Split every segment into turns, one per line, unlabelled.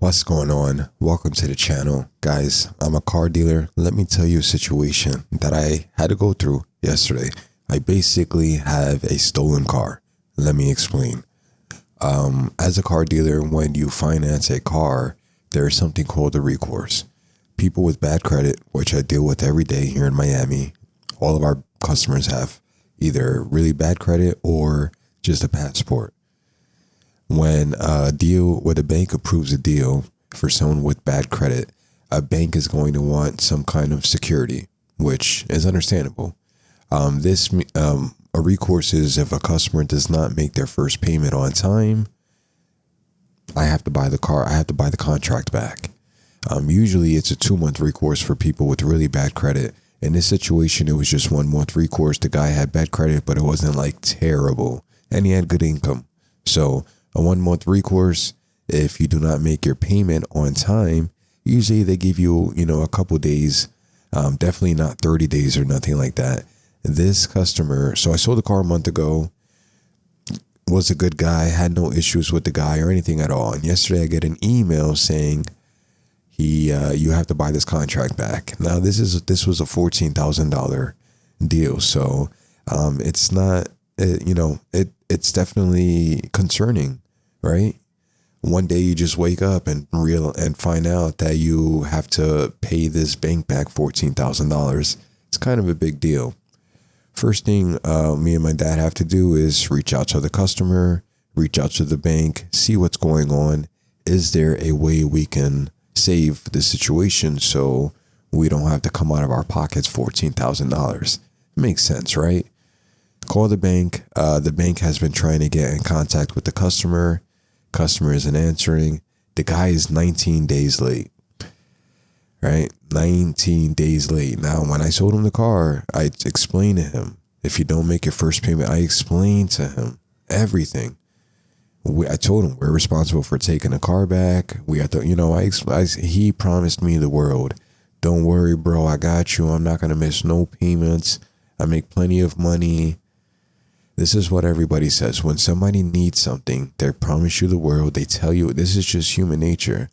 What's going on? Welcome to the channel. Guys, I'm a car dealer. Let me tell you a situation that I had to go through yesterday. I basically have a stolen car. Let me explain. As a car dealer, when you finance a car, there's something called a recourse. People with bad credit, which I deal with every day here in Miami, all of our customers have either really bad credit or just a passport. When a bank approves a deal for someone with bad credit, a bank is going to want some kind of security, which is understandable. A recourse is if a customer does not make their first payment on time, I have to buy the car. I have to buy the contract back. Usually it's a 2-month recourse for people with really bad credit. In this situation, it was just 1 month recourse. The guy had bad credit, but it wasn't like terrible, and he had good income. So a 1 month recourse, if you do not make your payment on time, usually they give you, a couple days, definitely not 30 days or nothing like that. This customer, so I sold the car a month ago, was a good guy, had no issues with the guy or anything at all. And yesterday I get an email saying you have to buy this contract back. Now this was a $14,000 deal. So it's not, it's definitely concerning, right? One day you just wake up and find out that you have to pay this bank back $14,000. It's kind of a big deal. First thing me and my dad have to do is reach out to the customer, reach out to the bank, see what's going on. Is there a way we can save the situation so we don't have to come out of our pockets $14,000? Makes sense, right? Call the bank. The bank has been trying to get in contact with the customer. Customer isn't answering. The guy is 19 days late, right? 19 days late. Now, when I sold him the car, I explained to him, if you don't make your first payment, I explained to him everything. I told him we're responsible for taking the car back. We have to, he promised me the world. Don't worry, bro. I got you. I'm not going to miss no payments. I make plenty of money. This is what everybody says. When somebody needs something, they promise you the world. They tell you this is just human nature.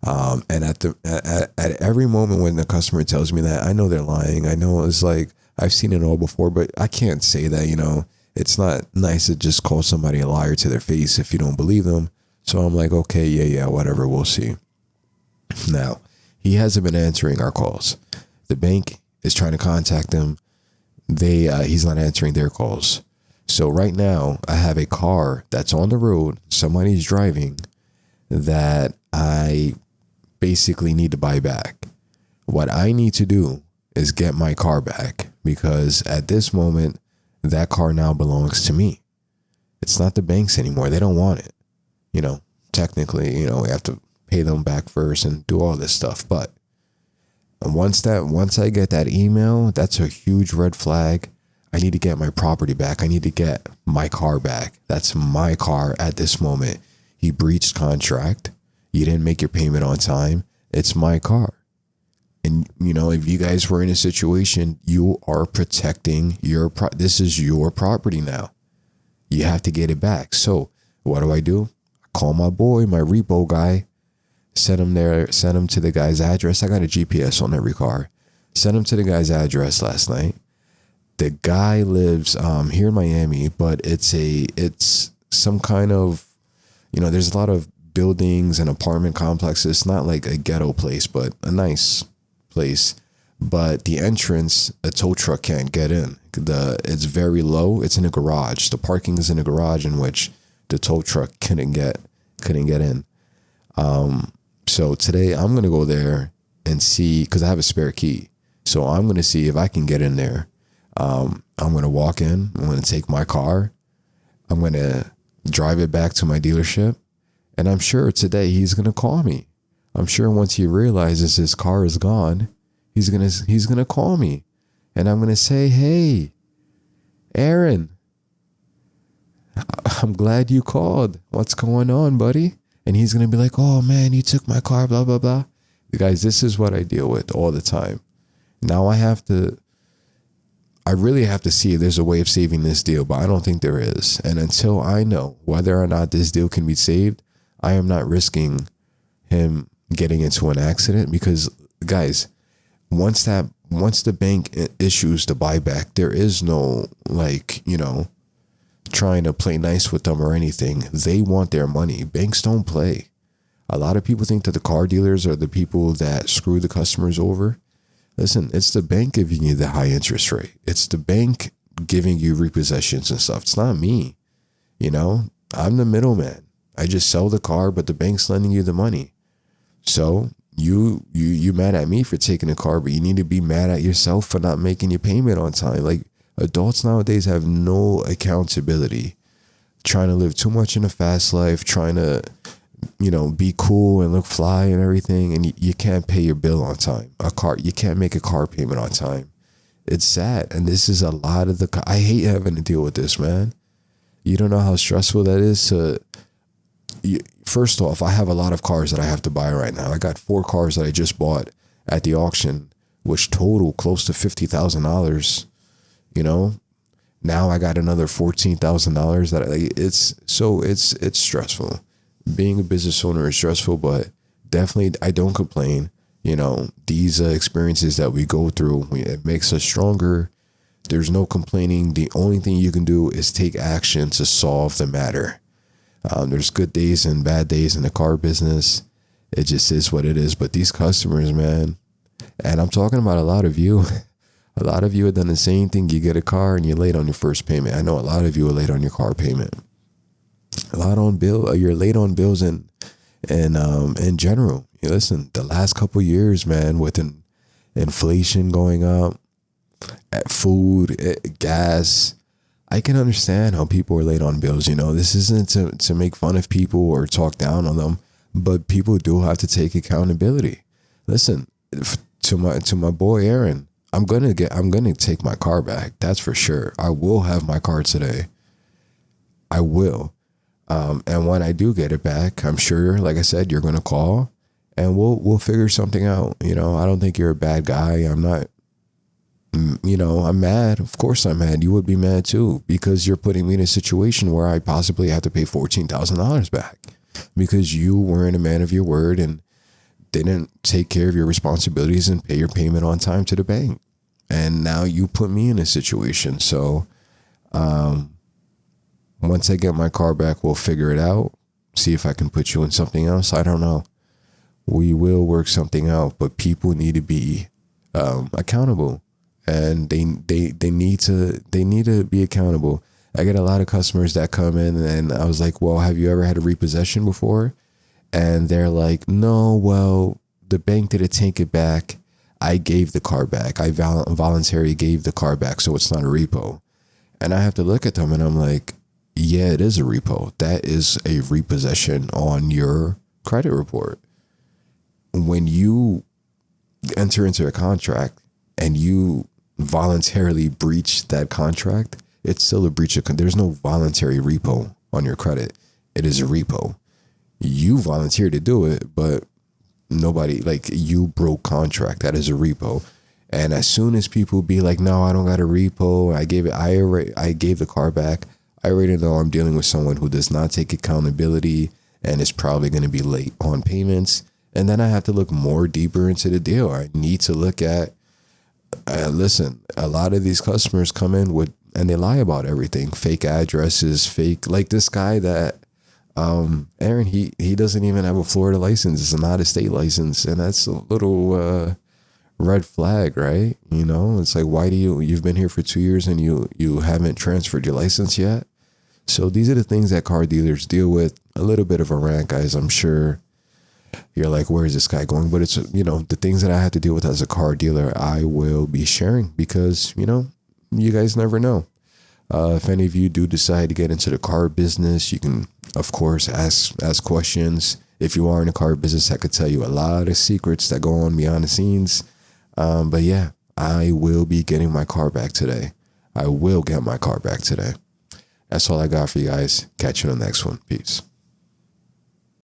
And at every moment when the customer tells me that, I know they're lying. I know it's like I've seen it all before, but I can't say that, it's not nice to just call somebody a liar to their face if you don't believe them. So I'm like, okay, yeah, whatever. We'll see. Now, he hasn't been answering our calls. The bank is trying to contact him. He's not answering their calls. So right now I have a car that's on the road. Somebody's driving that I basically need to buy back. What I need to do is get my car back, because at this moment, that car now belongs to me. It's not the bank's anymore. They don't want it. Technically, we have to pay them back first and do all this stuff. But once I get that email, that's a huge red flag. I need to get my property back. I need to get my car back. That's my car at this moment. He breached contract. You didn't make your payment on time. It's my car. And, if you guys were in a situation, you are protecting this is your property now. You have to get it back. So what do? I call my boy, my Repo guy, send him to the guy's address. I got a GPS on every car. Sent him to the guy's address last night. The guy lives here in Miami, but it's some kind of, there's a lot of buildings and apartment complexes. It's not like a ghetto place, but a nice place. But the entrance, a tow truck can't get in. It's very low. It's in a garage. The parking is in a garage in which the tow truck couldn't get in. So today I'm gonna go there and see, because I have a spare key. So I'm gonna see if I can get in there. I'm going to walk in. I'm going to take my car. I'm going to drive it back to my dealership. And I'm sure today he's going to call me. I'm sure once he realizes his car is gone, he's going to call me. And I'm going to say, hey, Aaron, I'm glad you called. What's going on, buddy? And he's going to be like, oh, man, you took my car, blah, blah, blah. Guys, this is what I deal with all the time. Now I really have to see if there's a way of saving this deal, but I don't think there is. And until I know whether or not this deal can be saved, I am not risking him getting into an accident, because guys, once the bank issues the buyback, there is no, like, trying to play nice with them or anything. They want their money. Banks don't play. A lot of people think that the car dealers are the people that screw the customers over. Listen, it's the bank giving you the high interest rate. It's the bank giving you repossessions and stuff. It's not me. I'm the middleman. I just sell the car, but the bank's lending you the money. So you mad at me for taking the car, but you need to be mad at yourself for not making your payment on time. Like, adults nowadays have no accountability, trying to live too much in a fast life, trying to, be cool and look fly and everything. And you can't pay your bill on time. You can't make a car payment on time. It's sad. And this is a lot of I hate having to deal with this, man. You don't know how stressful that is first off, I have a lot of cars that I have to buy right now. I got 4 cars that I just bought at the auction, which total close to $50,000. Now I got another $14,000 that it's stressful. Being a business owner is stressful, but definitely I don't complain. These experiences that we go through, it makes us stronger. There's no complaining. The only thing you can do is take action to solve the matter. There's good days and bad days in the car business. It just is what it is. But these customers, man, and I'm talking about a lot of you. A lot of you have done the same thing. You get a car and you're late on your first payment. I know a lot of you are late on your car payment. You're late on bills in general. Listen, the last couple years, man, with inflation going up, at food, gas, I can understand how people are late on bills. This isn't to make fun of people or talk down on them, but people do have to take accountability. Listen, to my boy Aaron, I'm gonna take my car back. That's for sure. I will have my car today. I will. And when I do get it back, I'm sure, like I said, you're gonna call and we'll figure something out. I don't think you're a bad guy. I'm not. I'm mad. Of course I'm mad. You would be mad too, because you're putting me in a situation where I possibly have to pay $14,000 back because you weren't a man of your word and didn't take care of your responsibilities and pay your payment on time to the bank. And now you put me in a situation. So, once I get my car back, we'll figure it out. See if I can put you in something else. I don't know. We will work something out, but people need to be accountable. And they need to be accountable. I get a lot of customers that come in and I was like, well, have you ever had a repossession before? And they're like, no, well, the bank didn't take it back. I gave the car back. I voluntarily gave the car back, so it's not a repo. And I have to look at them and I'm like, yeah, it is a repo. That is a repossession on your credit report. When you enter into a contract and you voluntarily breach that contract, it's still a breach of. There's no voluntary repo on your credit. It is a repo. You volunteered to do it, but nobody, like, you broke contract. That is a repo. And as soon as people be like, no, I don't got a repo, I gave the car back, I already know I'm dealing with someone who does not take accountability and is probably going to be late on payments. And then I have to look more deeper into the deal. I need to look at, listen, a lot of these customers come in with, and they lie about everything. Fake addresses, like this guy that, Aaron, he doesn't even have a Florida license. It's not a state license. And that's a little, red flag, right? It's like, why you've been here for 2 years and you haven't transferred your license yet? So these are the things that car dealers deal with. A little bit of a rant, guys. I'm sure you're like, where is this guy going? But it's, the things that I have to deal with as a car dealer, I will be sharing because, you guys never know. If any of you do decide to get into the car business, you can, of course, ask questions. If you are in the car business, I could tell you a lot of secrets that go on behind the scenes. But yeah, I will be getting my car back today. I will get my car back today. That's all I got for you guys. Catch you on the next one. Peace.